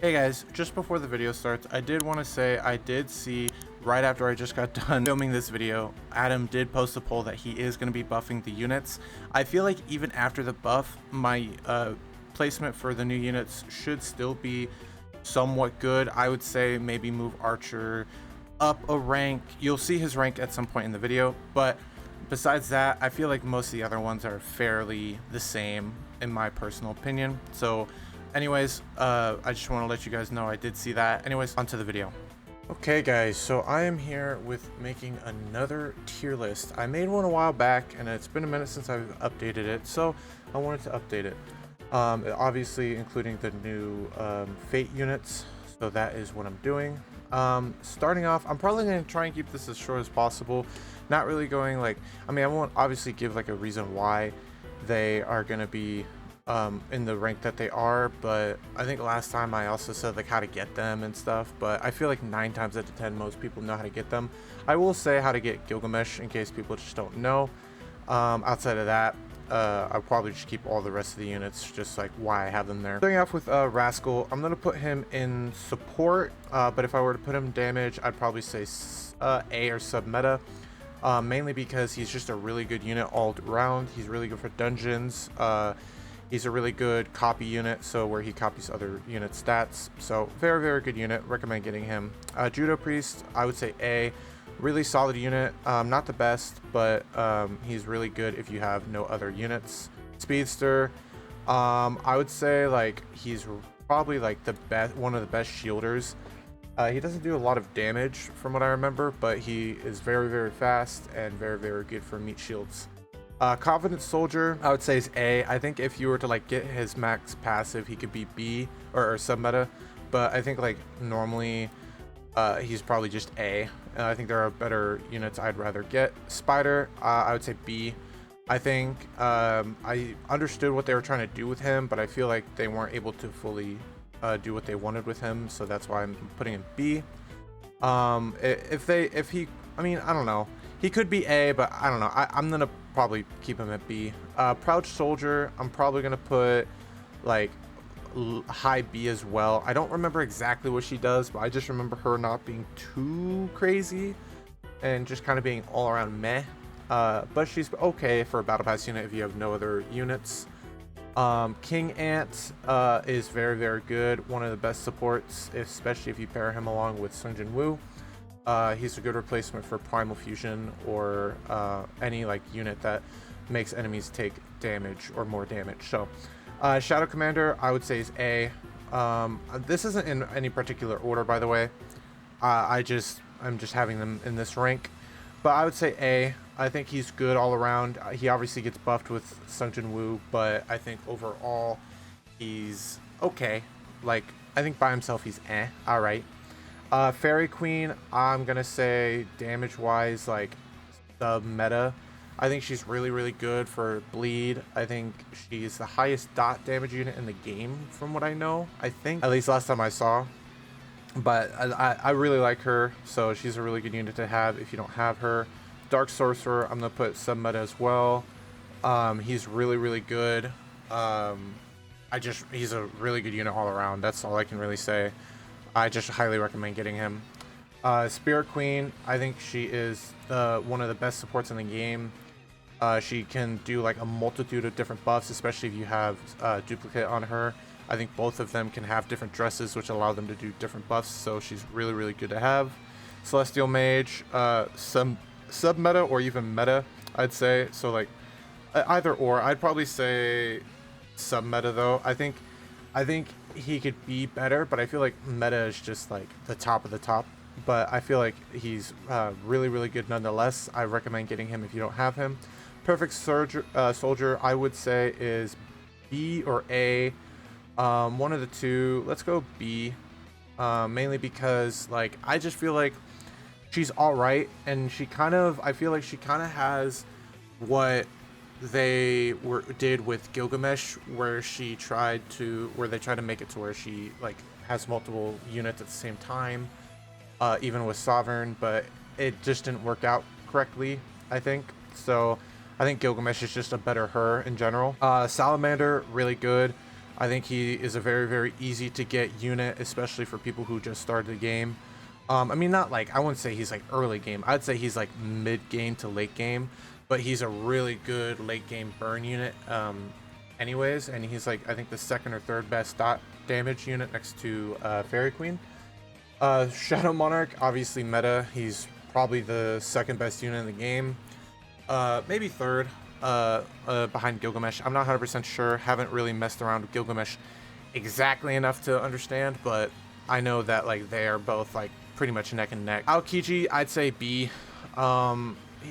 Hey guys, just before the video starts, I did want to say I did see right after I just got done filming this video, Adam did post a poll that he is going to be buffing the units. I feel like even after the buff, my placement for the new units should still be somewhat good. I would say maybe move Archer up a rank. You'll see his rank at some point in the video, but besides that, I feel like most of the other ones are fairly the same in my personal opinion. So anyways, I just want to let you guys know I did see that. Anyways, onto the video. Okay guys, so I am here with making another tier list. I made one a while back and it's been a minute since I've updated it, so I wanted to update it. Obviously including the new Fate units, so that is what I'm doing. Starting off, I'm probably going to try and keep this as short as possible. Not really going like, I mean, I won't obviously give like a reason why they are going to be in the rank that they are, but I think last time I also said like how to get them and stuff, but I feel like 9 times out of 10 most people know how to get them. I will say how to get Gilgamesh in case people just don't know. Outside of that, I'll probably just keep all the rest of the units, just like why I have them there. Starting off with Rascal, I'm going to put him in support, but if I were to put him in damage, I'd probably say A or sub meta. Mainly because he's just a really good unit all around. He's really good for dungeons. He's a really good copy unit, so where he copies other unit stats. So very, very good unit. Recommend getting him. Judo Priest, I would say A. Really solid unit. Not the best, but he's really good if you have no other units. Speedster, I would say like he's probably like the best, one of the best shielders. He doesn't do a lot of damage from what I remember, but he is very, very fast and very, very good for meat shields. Confident Soldier, I would say is A. I think if you were to like get his max passive, he could be B or sub meta, but I think like normally he's probably just A. I think there are better units I'd rather get. Spider, I would say B. I think I understood what they were trying to do with him, but I feel like they weren't able to fully do what they wanted with him, so that's why I'm putting him B. If he, I mean, I don't know. He could be A, but I don't know. I'm gonna probably keep him at B. Proud Soldier, I'm probably gonna put like high B as well. I don't remember exactly what she does, but I just remember her not being too crazy and just kind of being all around meh. But she's okay for a battle pass unit if you have no other units. King Ant is very, very good. One of the best supports, especially if you pair him along with Sung Jin Woo. He's a good replacement for Primal Fusion or any like unit that makes enemies take damage or more damage. So Shadow Commander, I would say is A. This isn't in any particular order, by the way. I'm just having them in this rank, but I would say A. I think he's good all around. He obviously gets buffed with Sung Jin Woo, but I think overall he's okay. Like I think by himself he's all right. Fairy Queen, I'm gonna say damage wise like sub meta. I think she's really, really good for bleed. I think she's the highest dot damage unit in the game from what I know. I think at least last time I saw, but I really like her, so she's a really good unit to have if you don't have her. Dark Sorcerer, I'm gonna put sub meta as well. He's really, really good. He's a really good unit all around. That's all I can really say. I just highly recommend getting him. Spirit Queen, I think she is one of the best supports in the game. She can do like a multitude of different buffs, especially if you have duplicate on her. I think both of them can have different dresses, which allow them to do different buffs, so she's really, really good to have. Celestial Mage, some sub meta or even meta, I'd say. So like either or. I'd probably say sub meta though. I think he could be better, but I feel like meta is just like the top of the top. But I feel like he's really, really good nonetheless. I recommend getting him if you don't have him. Perfect Soldier, I would say is B or A. One of the two. Let's go B. Mainly because like I just feel like she's all right, and I feel like she kind of has what they did with Gilgamesh, where they tried to make it to where she like has multiple units at the same time, even with Sovereign, but it just didn't work out correctly, I think. So I think Gilgamesh is just a better her in general. Salamander, really good. I think he is a very, very easy to get unit, especially for people who just started the game. I mean, not like, I wouldn't say he's like early game. I'd say he's like mid game to late game, but he's a really good late game burn unit anyways. And he's like, I think the second or third best dot damage unit next to Fairy Queen. Shadow Monarch, obviously meta. He's probably the second best unit in the game. Maybe third behind Gilgamesh. I'm not 100% sure. Haven't really messed around with Gilgamesh exactly enough to understand, but I know that like they are both like pretty much neck and neck. Aokiji, I'd say B.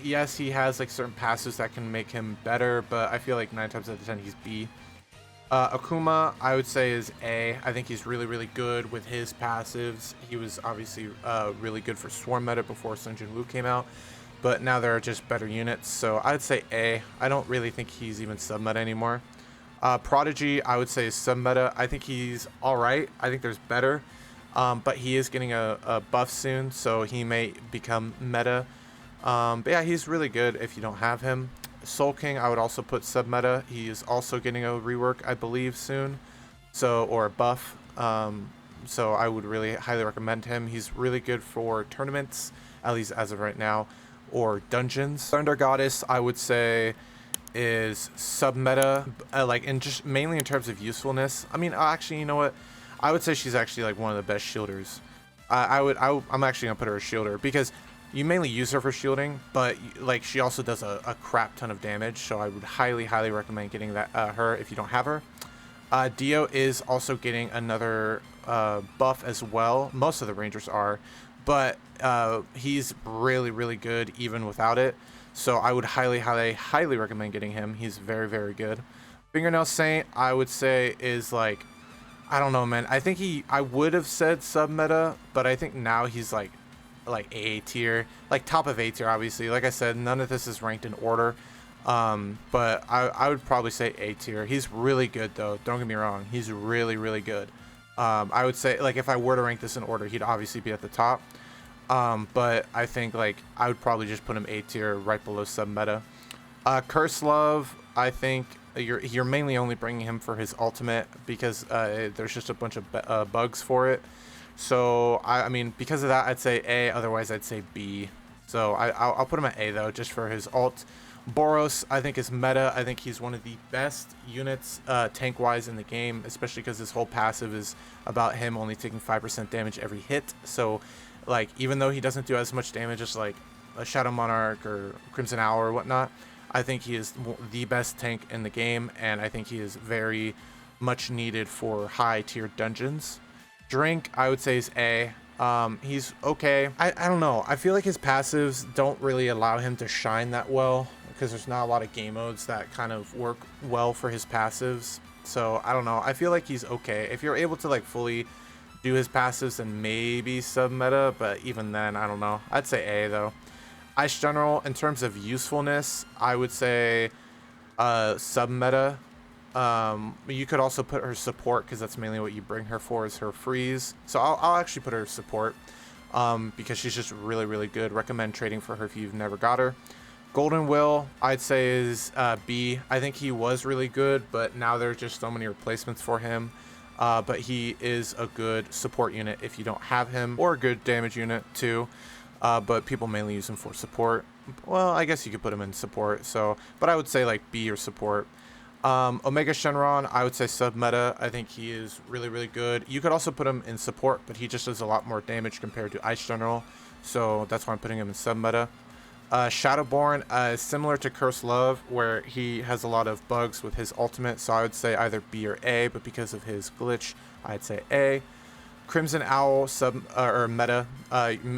Yes, he has like certain passes that can make him better, but I feel like 9 times out of 10 he's B. Akuma, I would say is A. I think he's really, really good with his passives. He was obviously really good for Swarm meta before Sun Jin Woo came out, but now there are just better units, so I'd say A. I don't really think he's even sub-meta anymore. Prodigy, I would say is sub-meta. I think he's alright. I think there's better, but he is getting a buff soon, so he may become meta. But yeah, he's really good if you don't have him. Soul King, I would also put sub-meta. He is also getting a rework, I believe, soon, so, or a buff. So I would really highly recommend him. He's really good for tournaments, at least as of right now, or dungeons. Thunder Goddess, I would say, is sub-meta, like in just mainly in terms of usefulness. I mean, actually, you know what? I would say she's actually like one of the best shielders. I'm actually gonna put her as shielder because you mainly use her for shielding, but like she also does a crap ton of damage. So I would highly, highly recommend getting that her if you don't have her. Dio is also getting another buff as well. Most of the Rangers are, but he's really, really good even without it. So I would highly, highly, highly recommend getting him. He's very, very good. Fingernail Saint, I would say is like, I don't know, man. I think I would have said sub-meta, but I think now he's like A tier, like top of A tier, obviously. Like I said, none of this is ranked in order. But I would probably say A tier. He's really good though. Don't get me wrong. He's really, really good. I would say like if I were to rank this in order, he'd obviously be at the top. But I think like I would probably just put him A tier right below sub-meta. Curse Love, I think you're mainly only bringing him for his ultimate because there's just a bunch of bugs for it. So I mean, because of that, I'd say A. Otherwise, I'd say B. So I'll put him at A though, just for his ult. Boros, I think, is meta. I think he's one of the best units tank-wise in the game, especially because his whole passive is about him only taking 5% damage every hit. So, like, even though he doesn't do as much damage as like a Shadow Monarch or Crimson Owl or whatnot, I think he is the best tank in the game, and I think he is very much needed for high-tier dungeons. Drink, I would say, is A. He's okay. I don't know. I feel like his passives don't really allow him to shine that well because there's not a lot of game modes that kind of work well for his passives. So I don't know. I feel like he's okay. If you're able to like fully do his passives, then maybe sub-meta, but even then, I don't know. I'd say A though. Ice General, in terms of usefulness, I would say sub-meta. You could also put her support because that's mainly what you bring her for, is her freeze. So I'll actually put her support because she's just really, really good. Recommend trading for her if you've never got her. Golden Will, I'd say, is B. I think he was really good, but now there's just so many replacements for him. But he is a good support unit if you don't have him, or a good damage unit too. But people mainly use him for support. Well, I guess you could put him in support. So, but I would say like B or support. Omega Shenron, I would say sub-meta. I think he is really, really good. You could also put him in support, but he just does a lot more damage compared to Ice General. So that's why I'm putting him in sub-meta. Shadowborn is similar to Curse Love, where he has a lot of bugs with his ultimate. So I would say either B or A, but because of his glitch, I'd say A. Crimson Owl, or meta,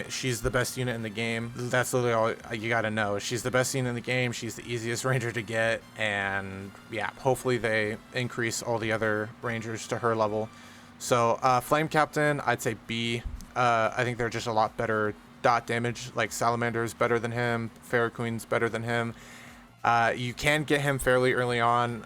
she's the best unit in the game. That's literally all you gotta know. She's the best unit in the game. She's the easiest ranger to get, and yeah, hopefully they increase all the other rangers to her level. So Flame Captain, I'd say B. I think they're just a lot better dot damage. Like Salamander's better than him, Fairy Queen's better than him. You can get him fairly early on.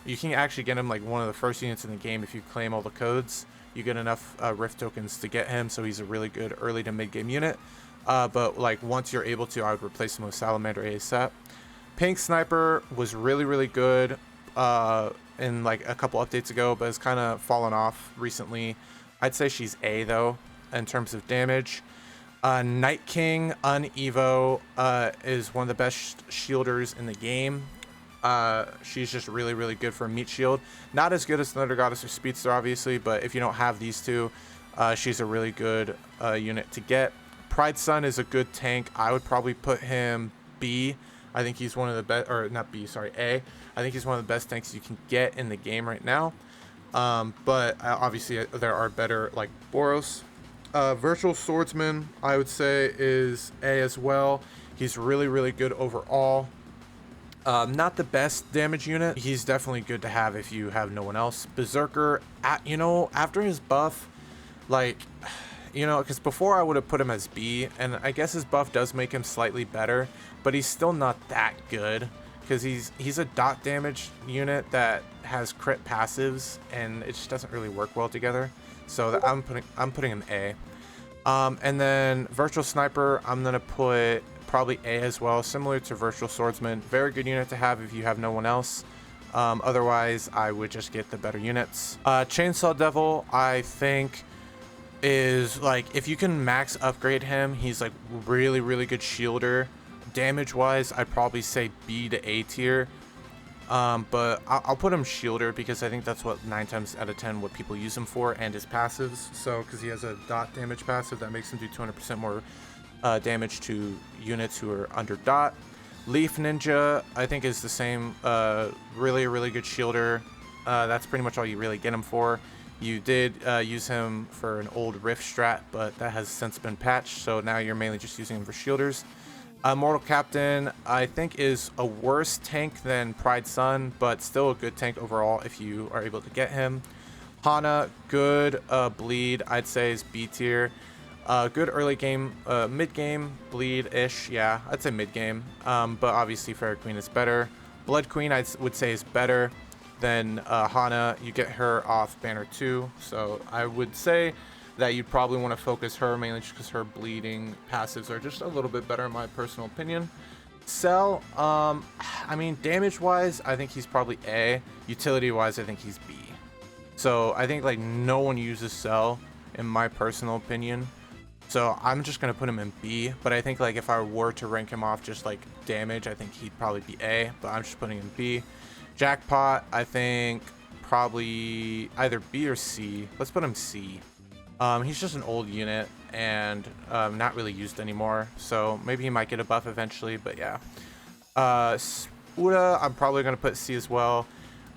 You can actually get him like one of the first units in the game if you claim all the codes. You get enough rift tokens to get him, so he's a really good early to mid game unit. But like once you're able to, I would replace him with Salamander ASAP. Pink Sniper was really, really good in like a couple updates ago, but has kind of fallen off recently. I'd say she's A though in terms of damage. Night King Unevo is one of the best shielders in the game. She's just really good for a meat shield. Not as good as Thunder Goddess or Speedster, obviously, but if you don't have these two, she's a really good unit to get. Pride Sun is a good tank. I would probably put him B. I think he's one of the best, or not B, sorry, A. I think he's one of the best tanks you can get in the game right now. But obviously there are better, like Boros. Virtual Swordsman, I would say, is A as well. He's really good overall. Not the best damage unit. He's definitely good to have if you have no one else. Berserker, you know, after his buff, like, you know, because before I would have put him as B, and I guess his buff does make him slightly better, but he's still not that good, because he's a dot damage unit that has crit passives, and it just doesn't really work well together. So I'm putting him A. And then Virtual Sniper, I'm gonna put probably A as well, similar to Virtual Swordsman. Very good unit to have if you have no one else. Otherwise, I would just get the better units. Chainsaw Devil, I think, is like, if you can max upgrade him, he's like really good shielder. Damage wise, I'd probably say B to A tier. But I'll put him shielder because I think that's what 9 times out of 10 what people use him for, and his passives. So because he has a dot damage passive that makes him do 200% more damage to units who are under dot. Leaf Ninja, I think, is the same. Really good shielder. That's pretty much all you really get him for. You did use him for an old Rift strat, but that has since been patched, so now you're mainly just using him for shielders. Mortal Captain, I think, is a worse tank than Pride Sun, but still a good tank overall if you are able to get him. Hana, good. Bleed, I'd say, is B tier. Good early game, mid game, bleed-ish, yeah, I'd say mid game. But obviously Fairy Queen is better. Blood Queen, I would say, is better than Hana. You get her off Banner 2, so I would say that you'd probably want to focus her, mainly just because her bleeding passives are just a little bit better in my personal opinion. Cell, I mean, damage wise, I think he's probably A. Utility wise, I think he's B. So I think like no one uses Cell in my personal opinion, so I'm just gonna put him in B. But I think like if I were to rank him off just like damage, I think he'd probably be A, but I'm just putting him B. Jackpot, I think probably either B or C. Let's put him C. He's just an old unit and not really used anymore, so maybe he might get a buff eventually, but yeah. Uda, I'm probably going to put C as well.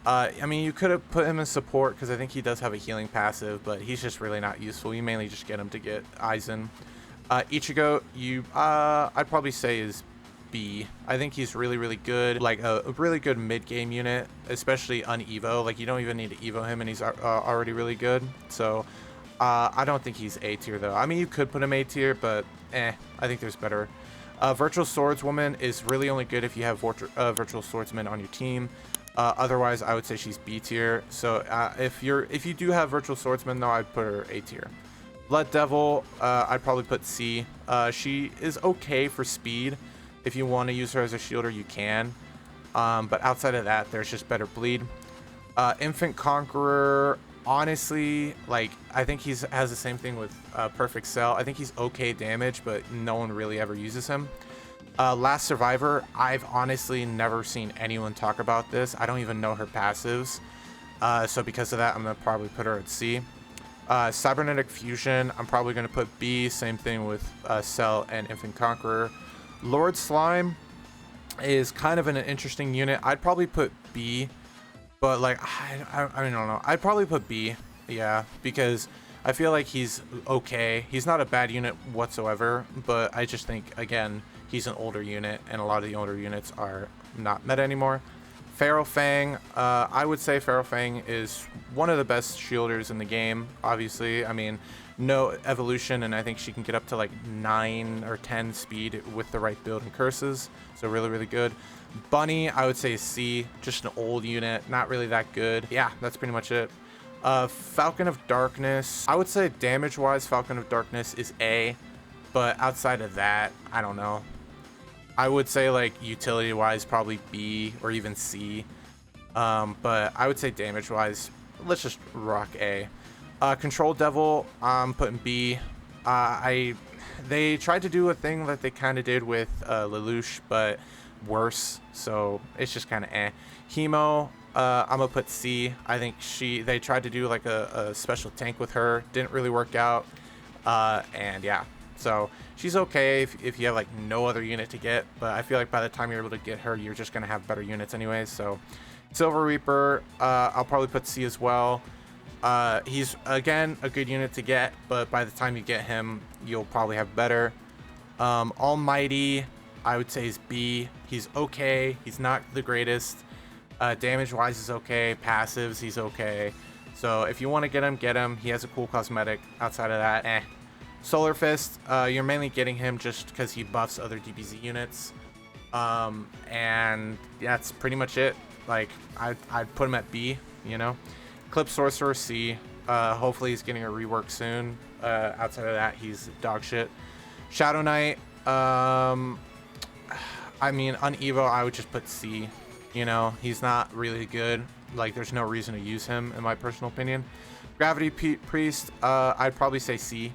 I mean, you could have put him in support because I think he does have a healing passive, but he's just really not useful. You mainly just get him to get Aizen. Ichigo, I'd probably say is B. I think he's really good, like a really good mid-game unit, especially unevo. Like, you don't even need to evo him and he's already really good, so I don't think he's A tier though. I mean, you could put him A tier, but I think there's better. Virtual Swordswoman is really only good if you have Virtual Swordsman on your team. Otherwise, I would say she's B tier. So if you do have Virtual Swordsman though, I'd put her A tier. Blood Devil, I'd probably put C. She is okay for speed. If you want to use her as a shielder, you can. But outside of that, there's just better bleed. Infant Conqueror, honestly, like, I think has the same thing with Perfect Cell. I think he's okay damage, but no one really ever uses him. Last Survivor, I've honestly never seen anyone talk about this. I don't even know her passives. So because of that, I'm going to probably put her at C. Cybernetic Fusion, I'm probably going to put B. Same thing with Cell and Infant Conqueror. Lord Slime is kind of an interesting unit. I'd probably put B, but like, I don't know. I'd probably put B, yeah, because I feel like he's okay. He's not a bad unit whatsoever, but I just think, again, he's an older unit, and a lot of the older units are not meta anymore. Pharaoh Fang, I would say Pharaoh Fang is one of the best shielders in the game, obviously. I mean, no evolution, and I think she can get up to like 9 or 10 speed with the right build and curses, so really good. Bunny, I would say C, just an old unit, not really that good. Yeah, that's pretty much it. Falcon of Darkness, I would say damage wise Falcon of Darkness is A, but outside of that, I don't know. I would say like utility wise probably B or even C. But I would say damage wise, let's just rock A. Control Devil, I'm putting B. They tried to do a thing that they kind of did with Lelouch, but worse. So it's just kind of eh. Hemo, I'm gonna put C. I think they tried to do like a special tank with her, didn't really work out. And yeah, so she's okay if you have like no other unit to get, but I feel like by the time you're able to get her, you're just gonna have better units anyways. So Silver Reaper, I'll probably put C as well. He's again a good unit to get, but by the time you get him, you'll probably have better. Almighty, I would say is B. He's okay. He's not the greatest. Damage wise is okay. Passives, he's okay. So if you want to get him, get him. He has a cool cosmetic. Outside of that, eh. Solar Fist, you're mainly getting him just because he buffs other DBZ units. And that's pretty much it. Like, I'd put him at B, you know. Eclipse Sorcerer, C. Hopefully he's getting a rework soon. Outside of that, he's dog shit. Shadow Knight, I mean, on Evo, I would just put C. You know, he's not really good. Like, there's no reason to use him, in my personal opinion. Gravity Priest, I'd probably say C.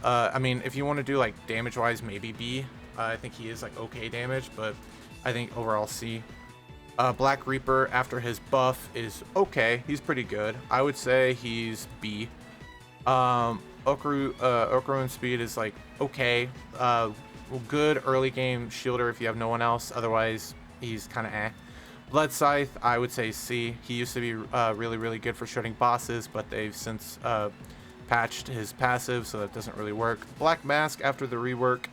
I mean, if you want to do, like, damage-wise, maybe B. I think he is, like, okay damage, but I think overall C. Black Reaper, after his buff, is okay. He's pretty good. I would say he's B. Okru Speed is, like, okay. Good early game shielder if you have no one else. Otherwise, he's kind of eh. Blood Scythe, I would say C. He used to be really, really good for shooting bosses, but they've since patched his passive, so that doesn't really work. Black Mask, after the rework,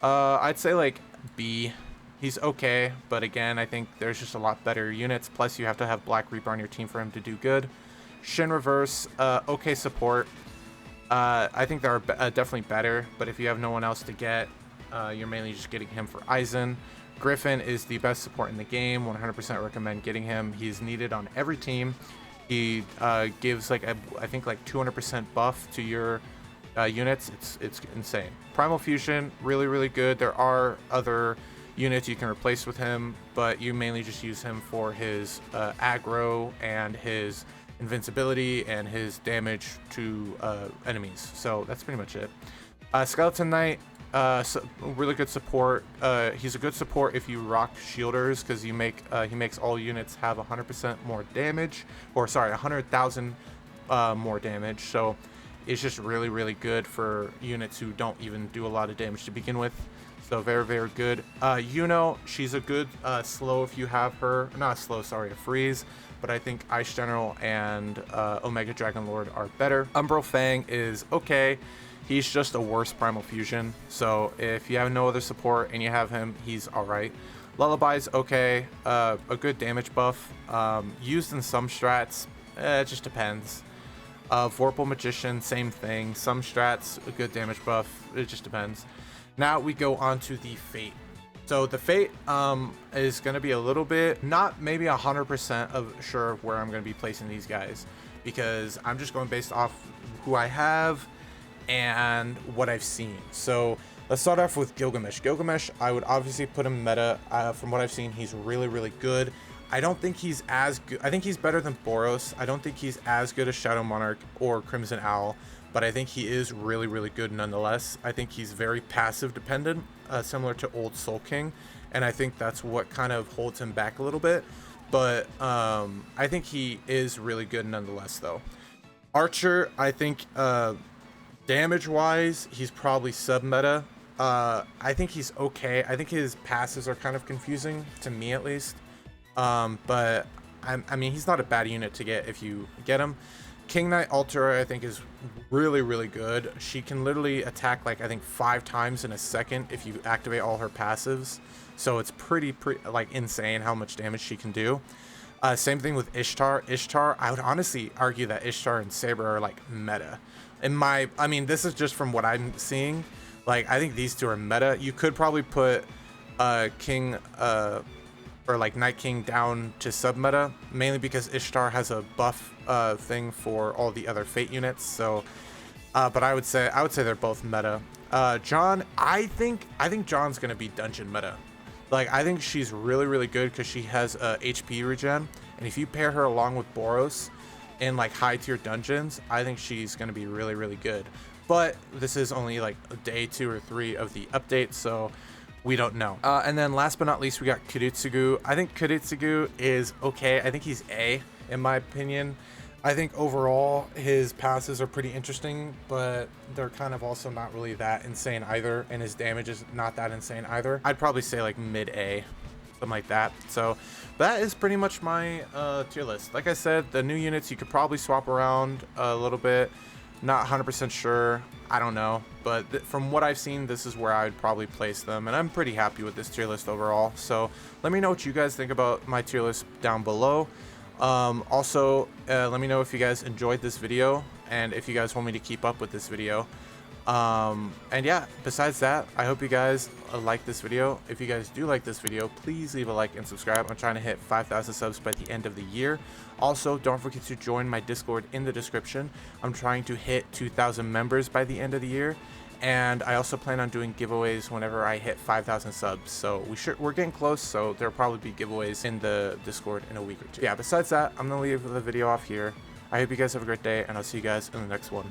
I'd say like B. He's okay, but again, I think there's just a lot better units. Plus, you have to have Black Reaper on your team for him to do good. Shin Reverse, okay support. I think there are definitely better, but if you have no one else to get, you're mainly just getting him for Aizen. Griffin is the best support in the game. 100% recommend getting him. He's needed on every team. He gives like I think like 200% buff to your units. It's insane. Primal Fusion, really, really good. There are other units you can replace with him, but you mainly just use him for his aggro and his invincibility and his damage to enemies. So that's pretty much it. Skeleton Knight, really good support. He's a good support if you rock shielders, because he makes all units have 100% more damage, or sorry, 100,000 more damage. So it's just really, really good for units who don't even do a lot of damage to begin with. So very, very good. Yuno, she's a good slow if you have her. Not slow, sorry, a freeze. But I think Ice General and Omega Dragon Lord are better. Umbral Fang is okay. He's just a worse Primal Fusion. So if you have no other support and you have him, he's alright. Lullaby's okay. A good damage buff. Used in some strats. It just depends. Vorpal Magician, same thing. Some strats, a good damage buff. It just depends. Now we go on to the Fate. So the Fate is going to be a little bit, not maybe 100% of sure of where I'm going to be placing these guys, because I'm just going based off who I have and what I've seen. So let's start off with Gilgamesh. Gilgamesh, I would obviously put him meta. From what I've seen, he's really, really good. I don't think he's as good. I think he's better than Boros. I don't think he's as good as Shadow Monarch or Crimson Owl, but I think he is really, really good nonetheless. I think he's very passive dependent, similar to old Soul King, and I think that's what kind of holds him back a little bit. But I think he is really good nonetheless, though. Archer, I think damage-wise, he's probably sub-meta. I think he's okay. I think his passes are kind of confusing, to me at least. But I mean, he's not a bad unit to get if you get him. King Knight Ultra, I think, is really, really good. She can literally attack, like, I think 5 times in a second if you activate all her passives. So it's pretty like, insane how much damage she can do. Same thing with Ishtar. Ishtar, I would honestly argue that Ishtar and Saber are, like, meta. I mean, this is just from what I'm seeing. Like, I think these two are meta. You could probably put King... or like Night King down to sub-meta, mainly because Ishtar has a buff thing for all the other Fate units. So, but I would say they're both meta. John, I think John's gonna be dungeon meta. Like, I think she's really, really good because she has HP regen, and if you pair her along with Boros in like high tier dungeons, I think she's going to be really, really good. But this is only like day 2 or 3 of the update, so we don't know. And then last but not least, we got Kiritsugu. I think Kiritsugu is okay. I think he's A in my opinion. I think overall his passes are pretty interesting, but they're kind of also not really that insane either, and his damage is not that insane either. I'd probably say like mid A, something like that. So that is pretty much my tier list. Like I said, the new units you could probably swap around a little bit. Not 100% sure, I don't know, but from what I've seen, this is where I would probably place them, and I'm pretty happy with this tier list overall. So let me know what you guys think about my tier list down below. Also, let me know if you guys enjoyed this video and if you guys want me to keep up with this video. And yeah, besides that, I hope you guys like this video. If you guys do like this video, please leave a like and subscribe. I'm trying to hit 5,000 subs by the end of the year. Also, don't forget to join my Discord in the description. I'm trying to hit 2,000 members by the end of the year. And I also plan on doing giveaways whenever I hit 5,000 subs. So we're getting close, so there'll probably be giveaways in the Discord in a week or two. Yeah, besides that, I'm gonna leave the video off here. I hope you guys have a great day, and I'll see you guys in the next one.